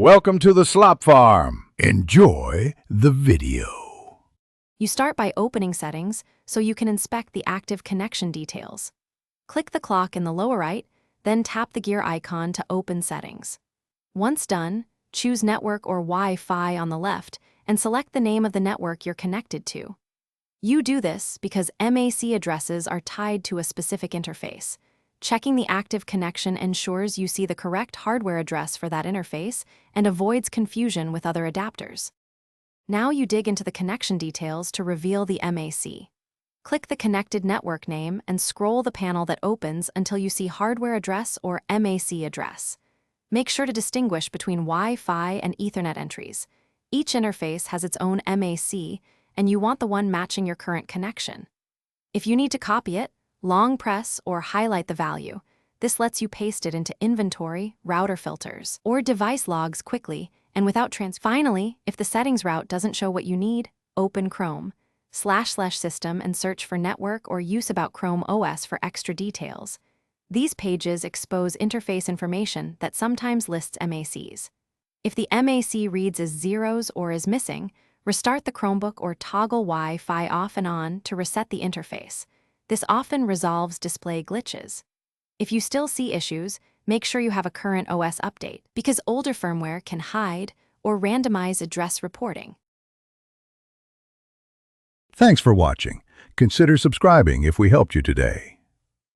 Welcome to the Slop Farm. Enjoy the video. You start by opening Settings so you can inspect the active connection details. Click the clock in the lower right, then tap the gear icon to open Settings. Once done, choose Network or Wi-Fi on the left and select the name of the network you're connected to. You do this because MAC addresses are tied to a specific interface. Checking the active connection ensures you see the correct hardware address for that interface and avoids confusion with other adapters. Now you dig into the connection details to reveal the MAC. Click the connected network name and scroll the panel that opens until you see hardware address or MAC address. Make sure to distinguish between Wi-Fi and Ethernet entries. Each interface has its own MAC, and you want the one matching your current connection. If you need to copy it, long press or highlight the value. This lets you paste it into inventory, router filters, or device logs quickly and without Finally, if the settings route doesn't show what you need, open Chrome, //system and search for network or use about Chrome OS for extra details. These pages expose interface information that sometimes lists MACs. If the MAC reads as zeros or is missing, restart the Chromebook or toggle Wi-Fi off and on to reset the interface. This often resolves display glitches. If you still see issues, make sure you have a current OS update, because older firmware can hide or randomize address reporting. Thanks for watching. Consider subscribing if we helped you today.